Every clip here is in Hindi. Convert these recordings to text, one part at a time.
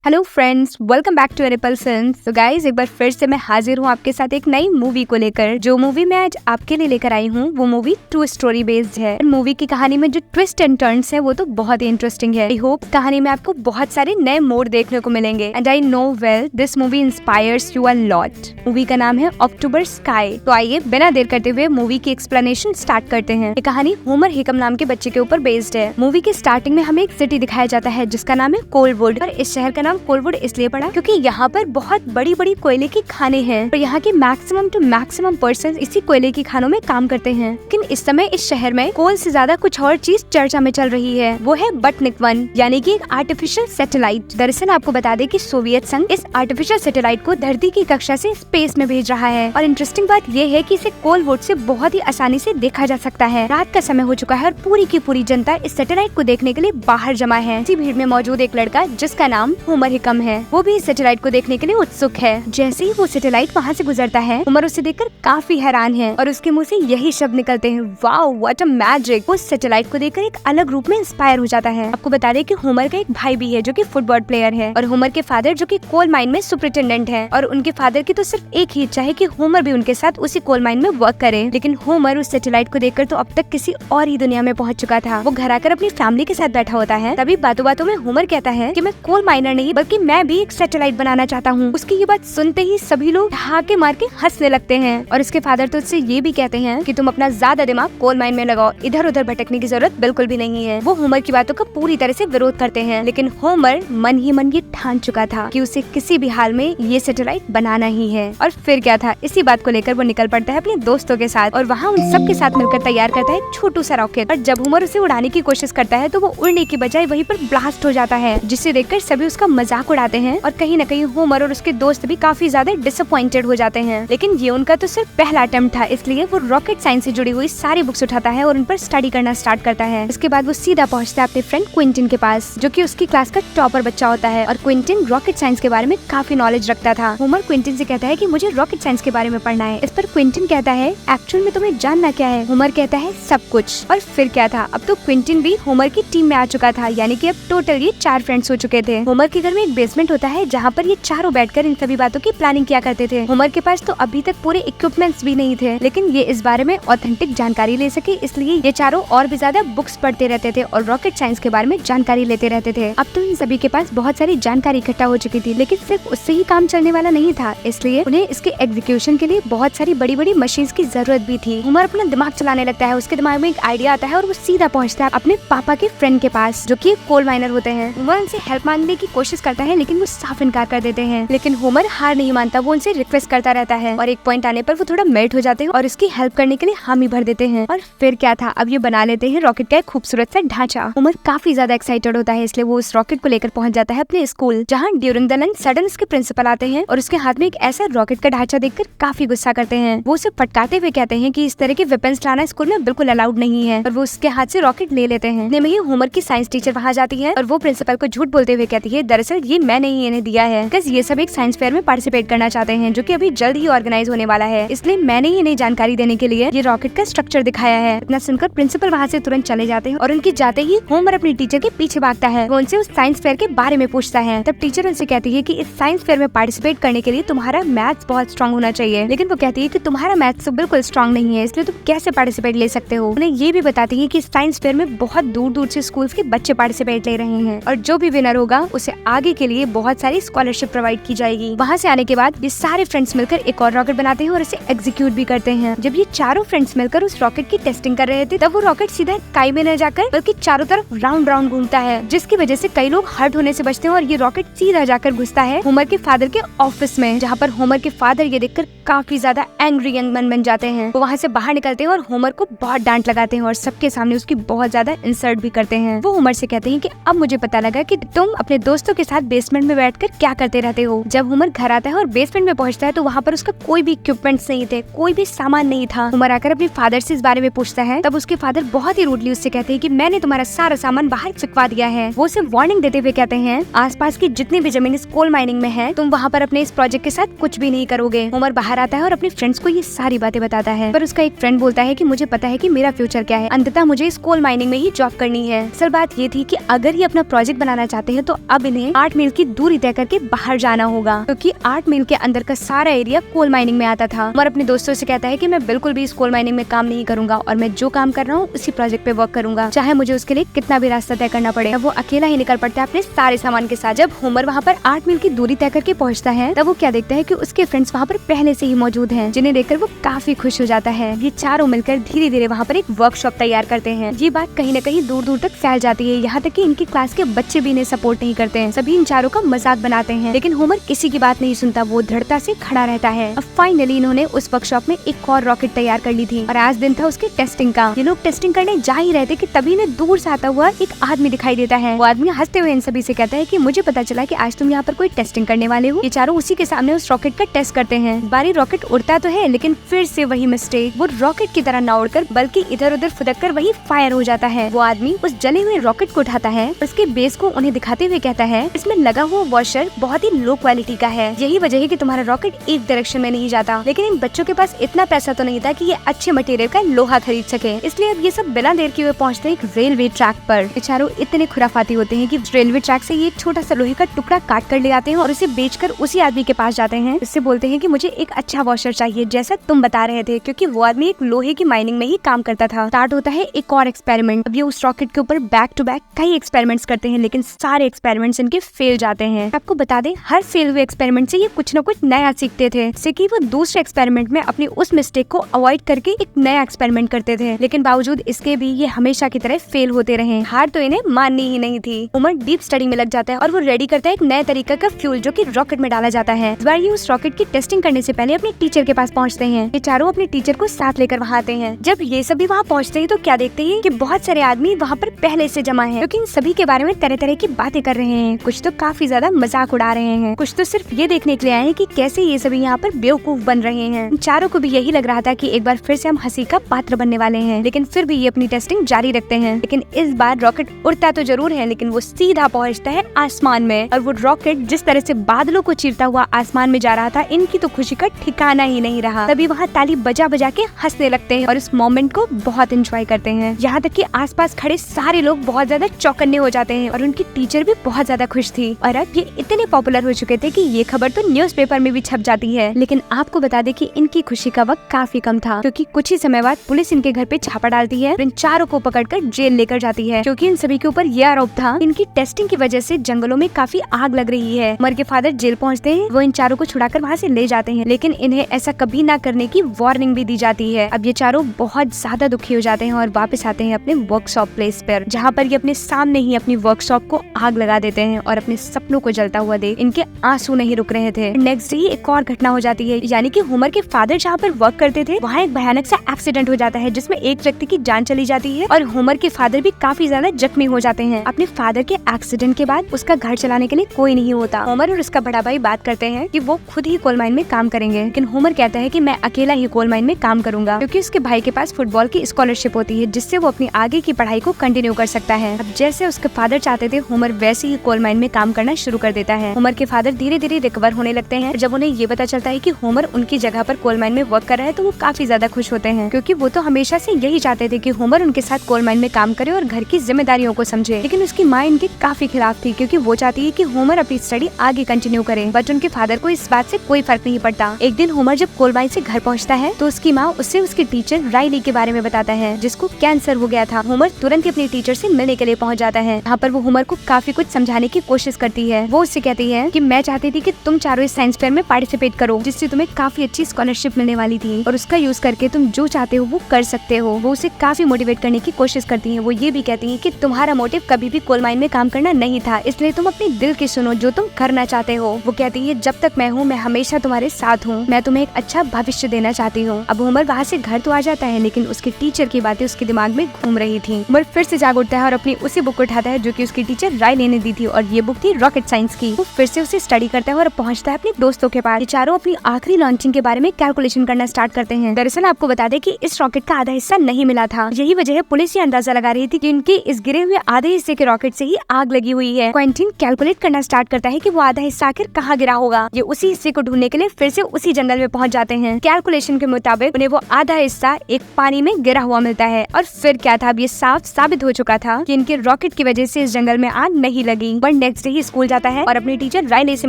Hello friends, welcome back to एरिपल फिल्म्स। तो गाइज, एक बार फिर से मैं हाजिर हूँ आपके साथ एक नई मूवी को लेकर। जो मूवी मैं आज आपके लिए लेकर आई हूँ वो मूवी ट्रू स्टोरी बेस्ड है। मूवी की कहानी में जो ट्विस्ट एंड टर्न्स है वो तो बहुत ही इंटरेस्टिंग है। आई होप कहानी में आपको बहुत सारे नए मोड़ देखने को मिलेंगे and I know well this movie inspires you a lot. Movie का नाम है अक्टूबर स्काई। तो आइए बिना देर करते हुए मूवी की एक्सप्लेनेशन स्टार्ट करते हैं। ये कहानी होमर हिकम नाम के बच्चे के ऊपर बेस्ड है। मूवी के स्टार्टिंग में हमें एक सिटी दिखाया जाता है जिसका नाम है कोलवुड। और इस शहर का नाम कोलवुड इसलिए पड़ा क्योंकि यहाँ पर बहुत बड़ी बड़ी कोयले की खाने हैं और यहाँ के मैक्सिमम टू मैक्सिमम पर्सन इसी कोयले की खानों में काम करते हैं। लेकिन इस समय इस शहर में कोल से ज्यादा कुछ और चीज चर्चा में चल रही है, वो है स्पुतनिक 1 यानी कि एक आर्टिफिशियल सैटेलाइट। दरअसल आपको बता दें कि सोवियत संघ इस आर्टिफिशियल सैटेलाइट को धरती की कक्षा से स्पेस में भेज रहा है। और इंटरेस्टिंग बात ये है कि इसे कोलवुड से बहुत ही आसानी से देखा जा सकता है। रात का समय हो चुका है और पूरी की पूरी जनता इस सैटेलाइट को देखने के लिए बाहर जमा है। इसी भीड़ में मौजूद एक लड़का जिसका नाम होमर हिकम है, वो भी इस सैटेलाइट को देखने के लिए उत्सुक है। जैसे ही वो सैटेलाइट वहाँ से गुजरता है, होमर उसे देखकर काफी हैरान है और उसके मुंह से यही शब्द निकलते हैं, वाओ व्हाट अ मैजिक। वो सैटेलाइट को देखकर एक अलग रूप में इंस्पायर हो जाता है। आपको बता दें कि होमर का एक भाई भी है जो कि फुटबॉल प्लेयर है और होमर के फादर जो कि कोल माइन में सुपरिटेंडेंट है। और उनके फादर की तो सिर्फ एक ही इच्छा है कि होमर भी उनके साथ उसी कोल माइन में वर्क करे। लेकिन होमर उस सैटेलाइट को देखकर तो अब तक किसी और ही दुनिया में पहुंच चुका था। वो घर आकर अपनी फैमिली के साथ बैठा होता है। तभी बातों बातों में होमर कहता है कि मैं कोल माइनर नहीं बल्कि मैं भी एक सैटेलाइट बनाना चाहता हूँ। उसकी ये बात सुनते ही सभी लोग हाके मार के हंसने लगते हैं और उसके फादर तो उससे ये भी कहते हैं कि तुम अपना ज्यादा दिमाग कोल माइन में लगाओ, इधर उधर भटकने की जरूरत बिल्कुल भी नहीं है। वो होमर की बातों का पूरी तरह से विरोध करते हैं, लेकिन होमर मन ही मन ये ठान चुका था कि उसे किसी भी हाल में ये सैटेलाइट बनाना ही है। और फिर क्या था, इसी बात को लेकर वो निकल पड़ता है अपने दोस्तों के साथ और वहाँ उन सब के साथ मिलकर तैयार करता है एक छोटू सा रॉकेट। और जब होमर उसे उड़ाने की कोशिश करता है तो वो उड़ने की बजाय वहीं पर ब्लास्ट हो जाता है, जिसे देखकर सभी उसका मजाक उड़ाते हैं और कहीं न कहीं होमर और उसके दोस्त भी काफी ज्यादा डिसअपॉइंटेड हो जाते हैं। लेकिन ये उनका तो सिर्फ पहला अटेम्प्ट था, इसलिए वो रॉकेट साइंस से जुड़ी हुई सारी बुक्स उठाता है और उन पर स्टडी करना स्टार्ट करता है। इसके बाद वो सीधा पहुंचता है अपने फ्रेंड क्विंटिन के पास, जो कि उसकी क्लास का टॉपर बच्चा होता है। और क्विंटिन रॉकेट साइंस के बारे में काफी नॉलेज रखता था। होमर क्विंटिन से कहता है कि मुझे रॉकेट साइंस के बारे में पढ़ना है। इस पर क्विंटिन कहता है एक्चुअल में तुम्हें जानना क्या है। होमर कहता है सब कुछ। और फिर क्या था, अब तो क्विंटिन भी होमर की टीम में आ चुका था, यानी कि अब टोटल ये 4 फ्रेंड्स हो चुके थे। होमर के घर में एक बेसमेंट होता है जहाँ पर ये चारों बैठकर इन सभी बातों की प्लानिंग किया करते थे। होमर के पास तो अभी तक पूरे इक्विपमेंट्स भी नहीं थे, लेकिन ये इस बारे में ऑथेंटिक जानकारी ले सके इसलिए ये चारों और भी ज्यादा बुक्स पढ़ते रहते थे और रॉकेट साइंस के बारे में जानकारी लेते रहते थे। अब तो इन सभी के पास बहुत सारी जानकारी इकट्ठा हो चुकी थी, लेकिन सिर्फ उससे ही काम चलने वाला नहीं था, इसलिए उन्हें इसके एग्जीक्यूशन के लिए बहुत सारी बड़ी बड़ी मशीन्स की जरूरत भी थी। होमर अपना दिमाग चलाने लगता है, उसके दिमाग में एक आइडिया आता है और वो सीधा पहुंचता है अपने पापा के फ्रेंड के पास जो कि कोल माइनर होते हैं। वो उनसे हेल्प मांगने की कोशिश करता है लेकिन वो साफ इनकार कर देते हैं। लेकिन होमर हार नहीं मानता, वो उनसे रिक्वेस्ट करता रहता है और एक पॉइंट आने पर वो थोड़ा मेल्ट हो जाते हैं और इसकी हेल्प करने के लिए हामी भर देते हैं। और फिर क्या था, अब ये बना लेते हैं रॉकेट का एक खूबसूरत सा ढांचा। होमर काफी ज्यादा एक्साइटेड होता है, इसलिए वो उस रॉकेट को लेकर पहुंच जाता है अपने स्कूल, जहाँ ड्यूरिंग द लंच सडन उसके प्रिंसिपल आते हैं और उसके हाथ में एक ऐसा रॉकेट का ढांचा देखकर काफी गुस्सा करते हैं। वो उसे फटकारते हुए कहते हैं कि इस तरह के वेपन्स लाना स्कूल में बिल्कुल अलाउड नहीं है और वो उसके हाथ से रॉकेट ले लेते हैं। इतने में ही होमर की साइंस टीचर वहाँ जाती है और वो प्रिंसिपल को झूठ बोलते हुए कहती है दरअसल ये मैंने ही इन्हें दिया है, बिकॉज़ ये सब एक साइंस फेयर में पार्टिसिपेट करना चाहते हैं जो कि अभी जल्द ही ऑर्गेनाइज होने वाला है, इसलिए मैंने ही इन्हें जानकारी देने के लिए ये रॉकेट का स्ट्रक्चर दिखाया है। इतना सुनकर प्रिंसिपल वहाँ से तुरंत चले जाते हैं और उनके जाते ही होमर अपनी टीचर के पीछे भागता है। वो उनसे उस साइंस फेयर के बारे में पूछता है। तब टीचर उनसे कहती है कि इस साइंस फेयर में पार्टिसिपेट करने के लिए तुम्हारा मैथ्स बहुत स्ट्रॉन्ग होना चाहिए, लेकिन वो कहती है कि तुम्हारा मैथ्स तो बिल्कुल स्ट्रॉन्ग नहीं है, इसलिए तुम कैसे पार्टिसिपेट ले सकते हो। उन्हें ये भी बताती है कि साइंस फेयर में बहुत दूर दूर से स्कूल के बच्चे पार्टिसिपेट ले रहे हैं और जो भी विनर होगा उसे आगे के लिए बहुत सारी स्कॉलरशिप प्रोवाइड की जाएगी। वहाँ से आने के बाद ये सारे फ्रेंड्स मिलकर एक और रॉकेट बनाते हैं और इसे एग्जीक्यूट भी करते हैं। जब ये चारों फ्रेंड्स मिलकर उस रॉकेट की टेस्टिंग कर रहे थे तब वो रॉकेट सीधा स्काई में न जाकर बल्कि चारों तरफ राउंड राउंड घूमता है, जिसकी वजह से कई लोग हर्ट होने से बचते हैं और ये रॉकेट सीधा जाकर घुसता है होमर के फादर के ऑफिस में, जहाँ पर होमर के फादर ये देखकर काफी ज्यादा एंग्री यंग मैन बन जाते हैं। वो वहाँ से बाहर निकलते हैं और होमर को बहुत डांट लगाते हैं और सबके सामने उसकी बहुत ज्यादा इंसल्ट भी करते हैं। वो होमर से कहते हैं कि अब मुझे पता लगा कि तुम अपने दोस्तों के साथ बेसमेंट में बैठकर क्या करते रहते हो। जब होमर घर आता है और बेसमेंट में पहुंचता है तो वहाँ पर उसका कोई भी इक्विपमेंट्स नहीं थे, कोई भी सामान नहीं था। होमर आकर अपने फादर से इस बारे में पूछता है, तब उसके फादर बहुत ही रूडली उससे कहते हैं कि मैंने तुम्हारा सारा सामान बाहर फेंकवा दिया है। वो उसे वार्निंग देते हुए कहते हैं आसपास की जितनी भी जमीन इस कोल माइनिंग में है तुम वहाँ पर अपने इस प्रोजेक्ट के साथ कुछ भी नहीं करोगे। होमर बाहर आता है और अपने फ्रेंड्स को ये सारी बातें बताता है, पर उसका एक फ्रेंड बोलता है कि मुझे पता है कि मेरा फ्यूचर क्या है, अंततः मुझे इस कोल माइनिंग में ही जॉब करनी है। असल बात ये थी कि अगर ये अपना प्रोजेक्ट बनाना चाहते हैं तो अब इन्हें उन्हें 8 मील की दूरी तय करके बाहर जाना होगा, क्योंकि 8 मील के अंदर का सारा एरिया कोल माइनिंग में आता था। उमर अपने दोस्तों से कहता है कि मैं बिल्कुल भी इस कोल माइनिंग में काम नहीं करूंगा और मैं जो काम कर रहा हूँ उसी प्रोजेक्ट पे वर्क करूंगा, चाहे मुझे उसके लिए कितना भी रास्ता तय करना पड़े। वो अकेला ही निकल पड़ता है अपने सारे सामान के साथ। जब होमर वहाँ पर 8 मील की दूरी तय करके पहुँचता है तब वो क्या देखता है कि उसके फ्रेंड्स वहाँ पर पहले से ही मौजूद हैं, जिन्हें देखकर वो काफी खुश हो जाता है। ये चारों मिलकर धीरे धीरे वहाँ पर एक वर्कशॉप तैयार करते हैं। ये बात कहीं न कहीं दूर दूर तक फैल जाती है, यहाँ तक कि इनकी क्लास के बच्चे भी इन्हें सपोर्ट नहीं करते हैं। सभी इन चारों का मजाक बनाते हैं, लेकिन होमर किसी की बात नहीं सुनता, वो दृढ़ता से खड़ा रहता है। अब फाइनली इन्होंने उस वर्कशॉप में एक और रॉकेट तैयार कर ली थी और आज दिन था उसके टेस्टिंग का। ये लोग टेस्टिंग करने जा ही रहे थे कि तभी इन्हें दूर से आता हुआ एक आदमी दिखाई देता है। वो आदमी हंसते हुए इन सभी से कहता है कि मुझे पता चला कि आज तुम यहाँ पर कोई टेस्टिंग करने वाले हो। ये चारों उसी के सामने उस रॉकेट का टेस्ट करते हैं। इस बारी रॉकेट उड़ता तो है, लेकिन फिर से वही मिस्टेक, वो रॉकेट की तरह न उड़कर बल्कि इधर उधर फुदक कर वही फायर हो जाता है। वो आदमी उस जले हुए रॉकेट को उठाता है, उसके बेस को उन्हें दिखाते हुए कहता है इसमें लगा हुआ वॉशर बहुत ही लो क्वालिटी का है, यही वजह है कि तुम्हारा रॉकेट एक डायरेक्शन में नहीं जाता। लेकिन इन बच्चों के पास इतना पैसा तो नहीं था कि ये अच्छे मटेरियल का लोहा खरीद सके, इसलिए अब ये सब बिना देर किए पहुँचते हैं एक रेलवे ट्रैक पर। बेचारों इतने खुराफाती होते हैं कि रेलवे ट्रैक से ये एक छोटा सा लोहे का टुकड़ा काट कर ले आते हैं और उसे बेचकर उसी आदमी के पास जाते हैं। इससे बोलते हैं कि मुझे एक अच्छा वॉशर चाहिए जैसा तुम बता रहे थे, क्योंकि वो आदमी एक लोहे की माइनिंग में ही काम करता था। स्टार्ट होता है एक और एक्सपेरिमेंट। अब ये उस रॉकेट के ऊपर बैक टू बैक कई एक्सपेरिमेंट्स करते हैं, लेकिन सारे एक्सपेरिमेंट्स इनके फेल जाते हैं। आपको बता दें हर फेल हुए एक्सपेरिमेंट से ये कुछ न कुछ नया सीखते थे, जिससे कि वो दूसरे एक्सपेरिमेंट में अपनी उस मिस्टेक को अवॉइड करके एक नया एक्सपेरिमेंट करते थे। लेकिन बावजूद इसके भी ये हमेशा की तरह फेल होते रहे। हार तो इन्हें माननी ही नहीं थी। उमर डीप स्टडी में लग जाता है और वो रेडी करता है एक नए तरीके का फ्यूल जो कि रॉकेट में डाला जाता है। इस बार ये उस रॉकेट की टेस्टिंग करने से पहले अपने टीचर के पास पहुंचते हैं। ये चारों अपने टीचर को साथ लेकर वहाँ आते हैं। जब ये सभी वहाँ पहुँचते हैं तो क्या देखते हैं कि बहुत सारे आदमी वहाँ पर पहले से जमा है, क्योंकि इन सभी के बारे में तरह तरह की बातें कर रहे हैं। कुछ तो काफी ज्यादा मजाक उड़ा रहे हैं, कुछ तो सिर्फ ये देखने के लिए आए हैं कि कैसे ये सभी यहाँ पर बेवकूफ बन रहे हैं। इन चारों को भी यही लग रहा था कि एक बार फिर से हम हंसी का पात्र बनने वाले हैं, लेकिन फिर भी ये अपनी टेस्टिंग जारी रखते हैं। लेकिन इस बार रॉकेट उड़ता तो जरूर है, लेकिन वो सीधा पहुंचता है आसमान में। और वो रॉकेट जिस तरह से बादलों को चीरता हुआ आसमान में जा रहा था, इनकी तो खुशी का ठिकाना ही नहीं रहा। तभी वहाँ ताली बजा बजा के हंसने लगते हैं और इस मोमेंट को बहुत एंजॉय करते हैं। यहाँ तक कि आसपास खड़े सारे लोग बहुत ज्यादा चौकन्ने हो जाते हैं और उनकी टीचर भी बहुत ज्यादा खुश थी। और अब ये इतने पॉपुलर हो चुके थे कि ये खबर तो न्यूज़पेपर में भी छप जाती है। लेकिन आपको बता दें कि इनकी खुशी का वक्त काफी कम था, क्योंकि कुछ ही समय बाद पुलिस इनके घर पे छापा डालती है और इन चारों को पकड़कर जेल लेकर जाती है, क्योंकि इन सभी के ऊपर यह आरोप था इनकी टेस्टिंग की वजह से जंगलों में काफी आग लग रही है। उमर के फादर जेल पहुंचते हैं, वो इन चारों को छुड़ाकर वहाँ से ले जाते हैं, लेकिन इन्हें ऐसा कभी ना करने की वार्निंग भी दी जाती है। अब ये चारों बहुत ज्यादा दुखी हो जाते हैं और वापस आते हैं अपने वर्कशॉप प्लेस पर, जहाँ पर ये अपने सामने ही अपनी वर्कशॉप को आग लगा देते हैं और अपने सपनों को जलता हुआ देख इनके आंसू नहीं रुक रहे थे। नेक्स्ट डे एक और घटना हो जाती है, यानी कि उमर के फादर जहाँ पर वर्क करते थे वहाँ एक भयानक सा एक्सीडेंट हो जाता है, जिसमें एक व्यक्ति की जान चली जाती है और उमर के फादर भी काफी ज्यादा जख्मी हो जाते हैं। अपने फादर के एक्सीडेंट के बाद उसका घर चलाने के लिए कोई नहीं होता। उमर और उसका बड़ा भाई बात करते हैं कि वो खुद ही कोल माइन में काम करेंगे, लेकिन उमर कहता है कि मैं अकेला ही कोल माइन में काम करूंगा, क्योंकि उसके भाई के पास फुटबॉल की स्कॉलरशिप होती है, जिससे वो अपनी आगे की पढ़ाई को कंटिन्यू कर सकता है। अब जैसे उसके फादर चाहते थे, उमर वैसे ही कोल माइन में काम करना शुरू कर देता है। उमर के फादर धीरे धीरे रिकवर होने लगते हैं। जब उन्हें ये पता चलता है कि उमर उनकी जगह पर कोल माइन में वर्क कर रहा है, तो वो काफी ज्यादा खुश होते हैं, क्योंकि वो तो हमेशा से यही चाहते थे कि उमर उनके साथ कोल माइन में काम करे और घर की जिम्मेदारियों को समझे। लेकिन उसकी माँ इनके काफी खिलाफ थी, क्योंकि वो चाहती है कि उमर अपनी स्टडी आगे कंटिन्यू करे, बट उनके फादर को इस बात से कोई फर्क नहीं पड़ता। एक दिन उमर जब कोल माइन से घर पहुँचता है तो उसकी माँ उससे उसकी टीचर राइली के बारे में बताता है, जिसको कैंसर हो गया था। उमर तुरंत ही अपनी टीचर से मिलने के लिए पहुँच जाता है। यहाँ पर वो उमर को काफी कुछ समझाने की कोशिश करती है। वो उससे कहती है कि मैं चाहती थी कि तुम चारों इस साइंस फेयर में पार्टिसिपेट करो, जिससे तुम्हें काफी अच्छी स्कॉलरशिप मिलने वाली थी और उसका यूज करके तुम जो चाहते हो वो कर सकते हो। वो उसे काफी मोटिवेट करने की कोशिश करती है। वो ये भी कहती है कि तुम्हारा मोटिव कभी भी कोल माइन में काम करना नहीं था, इसलिए तुम अपने दिल की सुनो जो तुम करना चाहते हो। वो कहती है जब तक मैं हूँ मैं हमेशा तुम्हारे साथ हूँ, मैं तुम्हें एक अच्छा भविष्य देना चाहती हूँ। अब उमर वहाँ से घर तो आ जाता है, लेकिन उसके टीचर की बातें उसके दिमाग में घूम रही थी। उमर फिर से जाग उठता है और अपनी उसी बुक उठाता है जो कि उसकी टीचर राइली ने दी थी, और ये बुक थी रॉकेट साइंस की। वो फिर से उसे स्टडी करता है और पहुंचता है अपने दोस्तों के पास। ये चारों अपनी आखिरी लॉन्चिंग के बारे में कैलकुलेशन करना स्टार्ट करते हैं। दरअसल आपको बता दें कि इस रॉकेट का आधा हिस्सा नहीं मिला था। यही वजह है पुलिस ये अंदाजा लगा रही थी कि इनके इस गिरे हुए आधे हिस्से के रॉकेट से ही आग लगी हुई है। क्वेंटिन कैलकुलेट करना स्टार्ट करता है कि वो आधा हिस्सा आखिर कहाँ गिरा होगा। ये उसी हिस्से को ढूंढने के लिए फिर से उसी जंगल में पहुंच जाते हैं। कैलकुलेशन के मुताबिक उन्हें वो आधा हिस्सा एक पानी में गिरा हुआ मिलता है। और फिर क्या था, अब ये साफ साबित हो चुका था कि इनके रॉकेट की वजह से इस जंगल में आग नहीं लगी, but next day he school जाता है और अपनी टीचर राइली से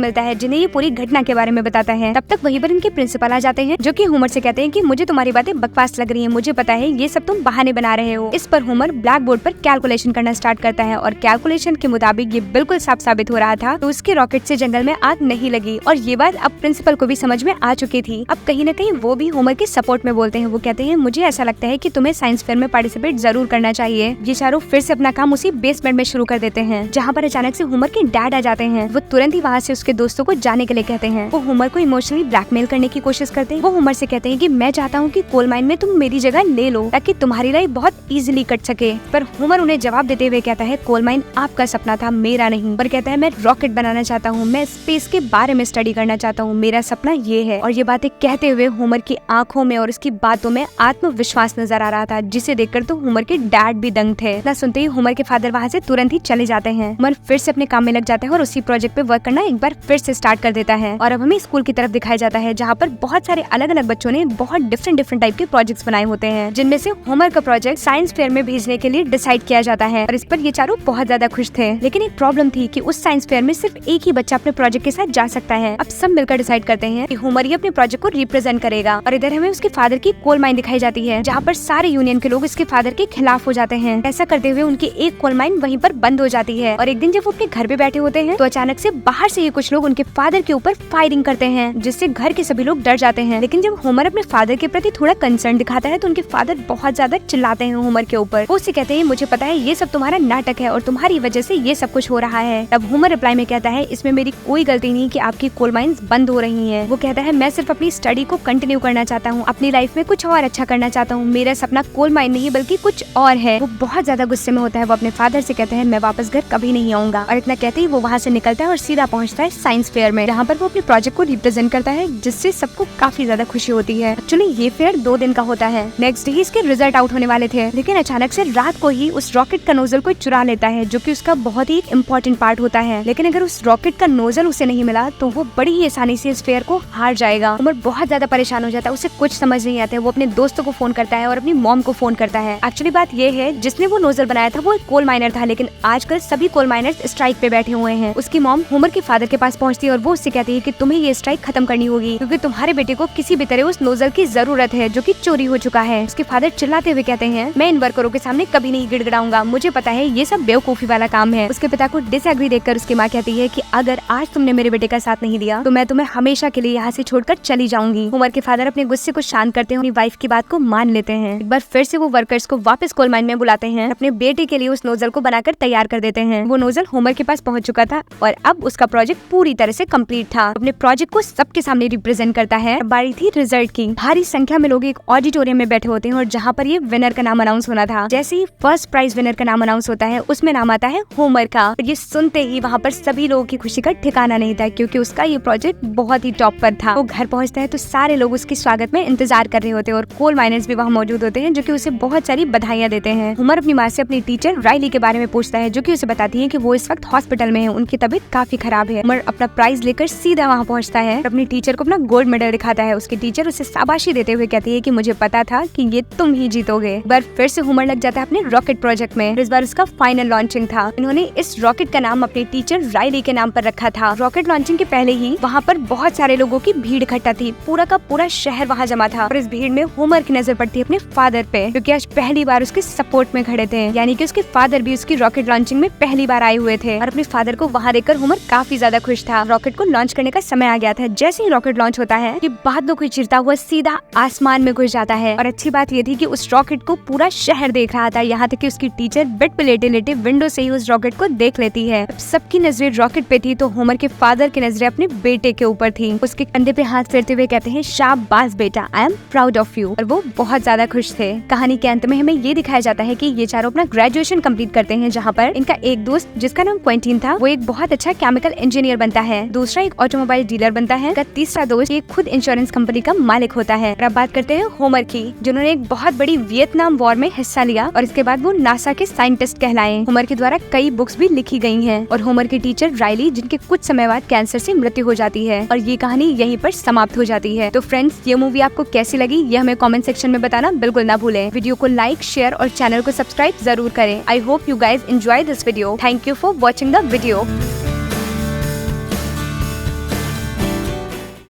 मिलता है, जिन्हें ये पूरी घटना के बारे में बताता है। तब तक वहीं पर इनके प्रिंसिपल आ जाते हैं, जो कि होमर से कहते हैं कि मुझे तुम्हारी बातें बकवास लग रही है, मुझे पता है ये सब तुम बहाने बना रहे हो। इस पर होमर ब्लैक बोर्ड पर कैलकुलेशन करना स्टार्ट करता है और कैलकुलेशन के मुताबिक ये बिल्कुल साफ साबित हो रहा था तो उसके रॉकेट से जंगल में आग नहीं लगी। और ये बात अब प्रिंसिपल को भी समझ में आ चुकी थी। अब कहीं न कहीं वो भी होमर के सपोर्ट में बोलते हैं। वो कहते हैं मुझे ऐसा लगता है कि तुम्हें साइंस फेयर में पार्टिसिपेट जरूर करना चाहिए। ये चारों फिर से अपना काम उसी बेसमेंट में शुरू कर देते हैं, जहाँ पर अचानक से होमर के डैड आ जाते हैं। वो तुरंत ही वहाँ से उसके दोस्तों को जाने के लिए कहते हैं। वो होमर को इमोशनली ब्लैकमेल करने की कोशिश करते हैं। वो होमर से कहते हैं कि मैं चाहता हूँ कि कोल माइन में तुम मेरी जगह ले लो ताकि तुम्हारी लाइफ बहुत इजीली कट सके। पर होमर उन्हें जवाब देते हुए कहता है कोल माइन आपका सपना था, मेरा नहीं। पर कहता है मैं रॉकेट बनाना चाहता हूँ, मैं स्पेस के बारे में स्टडी करना चाहता हूँ, मेरा सपना ये है। और ये बातें कहते हुए होमर की आंखों में और उसकी बातों में आत्मविश्वास नजर आ रहा था, जिसे देखकर तो होमर के डैड भी दंग थे। ना सुनते ही होमर के फादर वहाँ से तुरंत ही चले जाते हैं। होमर फिर से अपने काम में लग जाता है और उसी प्रोजेक्ट पे वर्क करना एक बार फिर से स्टार्ट कर देता है। और अब हमें स्कूल की तरफ दिखाया जाता है, जहाँ पर बहुत सारे अलग अलग बच्चों ने बहुत डिफरेंट टाइप के प्रोजेक्ट्स बनाए होते हैं, जिनमें से होमर का प्रोजेक्ट साइंस फेयर में भेजने के लिए डिसाइड किया जाता है। और इस पर ये चारों बहुत ज्यादा खुश थे। लेकिन एक प्रॉब्लम थी कि उस साइंस फेयर में सिर्फ एक ही बच्चा अपने प्रोजेक्ट के साथ जा सकता है। अब सब मिलकर डिसाइड करते हैं कि होमर ही अपने प्रोजेक्ट को रिप्रेजेंट करेगा। और इधर हमें उसके फादर की कोल माइन दिखाई जाती है, जहाँ पर सारे यूनियन के लोग उसके फादर के खिलाफ हो जाते हैं। ऐसा करते हुए उनकी एक कोल माइन वहीं पर बंद हो जाती है। और एक दिन जब वो अपने घर पे बैठे होते हैं तो अचानक से बाहर से ये कुछ लोग उनके फादर के ऊपर फायरिंग करते हैं, जिससे घर के सभी लोग डर जाते हैं। लेकिन जब होमर अपने फादर के प्रति थोड़ा कंसर्न दिखाता है तो उनके फादर बहुत ज्यादा चिल्लाते हैं होमर के ऊपर। वो उससे कहते हैं मुझे पता है ये सब तुम्हारा नाटक है और तुम्हारी वजह से ये सब कुछ हो रहा है। तब होमर रिप्लाई में कहता है इसमें मेरी कोई गलती नहीं कि आपकी कोल माइंस बंद हो रही हैं। वो कहता है मैं सिर्फ अपनी स्टडी को कंटिन्यू करना चाहता हूँ, अपनी लाइफ में कुछ और अच्छा करना चाहता हूँ, मेरा सपना कोल माइन नहीं बल्कि कुछ और है। वो बहुत ज्यादा गुस्से में होता है। वो अपने फादर से कहता है मैं वापस घर कभी नहीं आऊंगा। और इतना कहते ही वो वहाँ से निकलता है और सीधा पहुँचता है साइंस फेयर में, जहाँ पर वो अपने प्रोजेक्ट को रिप्रेजेंट करता है, जिससे सबको काफी ज्यादा खुशी होती है। एक्चुअली ये फेयर 2 दिन का होता है। नेक्स्ट डे इसके रिजल्ट आउट होने वाले थे, लेकिन अचानक से रात को ही उस रॉकेट का नोजल को चुरा लेता है, जो कि उसका बहुत ही इम्पोर्टेंट पार्ट होता है। लेकिन अगर उस रॉकेट का नोजल उसे नहीं मिला तो वो बड़ी ही आसानी से इस फेयर को हार जाएगा। उमर बहुत ज्यादा परेशान हो जाता है, उसे कुछ समझ नहीं आता है। वो अपने दोस्तों को फोन करता है और अपनी मॉम को फोन करता है। एक्चुअली बात ये है जिसने वो नोजल बनाया था वो एक कोल माइनर था, लेकिन आजकल सभी कोल माइनर्स स्ट्राइक पे बैठे हुए हैं। उसकी मॉम होमर के फादर के पास पहुंचती है और वो उससे कहती है कि तुम्हें ये स्ट्राइक खत्म करनी होगी, क्योंकि तुम्हारे बेटे को किसी भी तरह उस नोजल की जरूरत है जो कि चोरी हो चुका है। उसके फादर चिल्लाते हुए कहते हैं मैं इन वर्करों के सामने कभी नहीं गिड़गिड़ाऊंगा, मुझे पता है ये सब बेवकूफी वाला काम है। उसके पिता को डिसएग्री देखकर उसकी माँ कहती है कि अगर आज तुमने मेरे बेटे का साथ नहीं दिया तो मैं तुम्हें हमेशा के लिए यहाँ से छोड़कर चली जाऊंगी। होमर के फादर अपने गुस्से को शांत करते हैं, अपनी वाइफ की बात को मान लेते हैं। एक बार फिर से वो वर्कर्स को वापस कोल माइन में बुलाते हैं, अपने बेटे के लिए उस नोजल को बनाकर तैयार कर देते हैं। वो नोजल होमर के पास पहुंच चुका था और अब उसका प्रोजेक्ट पूरी तरह से कंप्लीट था। अपने प्रोजेक्ट को सबके सामने रिप्रेजेंट करता है। बारी थी रिजल्ट की। भारी संख्या में लोग एक ऑडिटोरियम में बैठे होते हैं और जहाँ पर ये विनर का नाम अनाउंस होना था, जैसे ही फर्स्ट प्राइज विनर का नाम अनाउंस होता है उसमें नाम आता है होमर का। और ये सुनते ही वहाँ पर सभी लोगों की खुशी का ठिकाना नहीं था, क्योंकि उसका ये प्रोजेक्ट बहुत ही टॉप पर था। वो घर पहुँचता है तो सारे लोग उसके स्वागत में इंतजार कर रहे होते हैं और कोल माइनर्स भी वहाँ मौजूद होते हैं, जो कि उसे बहुत सारी बधाइयाँ देते हैं। होमर अपनी माँ से अपनी टीचर राइली के बारे में पूछता है, जो कि उसे बताती है कि वो इस वक्त हॉस्पिटल में है, उनकी तबीयत काफी खराब है। होमर अपना प्राइज लेकर सीधा वहाँ पहुँचता है और अपनी टीचर को अपना गोल्ड मेडल दिखाता है। उसकी टीचर उसे शाबाशी देते हुए कहती है कि मुझे पता था कि ये तुम ही जीतोगे। एक बार फिर से होमर लग जाता है अपने रॉकेट प्रोजेक्ट में। इस बार उसका फाइनल लॉन्चिंग था। इन्होंने इस रॉकेट का नाम अपनी टीचर राइली के नाम पर रखा था। रॉकेट लॉन्चिंग के पहले ही वहाँ पर बहुत सारे लोगों की भीड़ इकट्ठा थी, पूरा का पूरा शहर वहाँ जमा था। और इस भीड़ में होमर की नजर पड़ती है अपने फादर पे, क्योंकि आज पहली बार उसके सपोर्ट में खड़े थे। यानी कि उसके फादर भी उसकी रॉकेट लॉन्चिंग में पहली बार आए हुए थे। और अपने फादर को वहाँ देखकर होमर काफी ज्यादा खुश था। रॉकेट को लॉन्च करने का समय आ गया था। जैसे ही रॉकेट लॉन्च होता है ये बादलों को चीरता हुआ सीधा आसमान में घुस जाता है। और अच्छी बात ये थी कि उस रॉकेट को पूरा शहर देख रहा था, यहाँ तक कि उसकी टीचर बेड पे लेटे लेटे विंडो से ही उस रॉकेट को देख लेती है। सबकी नजरें रॉकेट पे थी तो होमर के फादर की नजरें अपने बेटे के ऊपर थी। उसके कंधे पे हाथ फेरते हुए कहते हैं शाबाश बेटा, I am proud of you. और वो बहुत ज्यादा खुश थे। कहानी के अंत में हमें ये दिखाया जाता है कि ये चारों अपना ग्रेजुएशन कंप्लीट करते हैं, जहाँ पर इनका एक दोस्त जिसका नाम क्वेंटीन था वो एक बहुत अच्छा केमिकल इंजीनियर बनता है, दूसरा एक ऑटोमोबाइल डीलर बनता है, तीसरा दोस्त एक खुद इंश्योरेंस कंपनी का मालिक होता है। और अब बात करते हैं होमर की, जिन्होंने एक बहुत बड़ी वियतनाम वॉर में हिस्सा लिया और इसके बाद वो नासा के साइंटिस्ट कहलाए। होमर के द्वारा कई बुक्स भी लिखी गई हैं और होमर की टीचर राइली जिनके कुछ समय बाद कैंसर से मृत्यु हो जाती है। और ये कहानी यहीं पर समाप्त हो जाती है। तो फ्रेंड्स, ये मूवी आपको कैसी लगी ये हमें कमेंट सेक्शन में बताना बिल्कुल ना भूलें। वीडियो को लाइक, शेयर और चैनल को सब्सक्राइब जरूर करें। I hope you guys enjoy this video. Thank you for watching. Watching the video.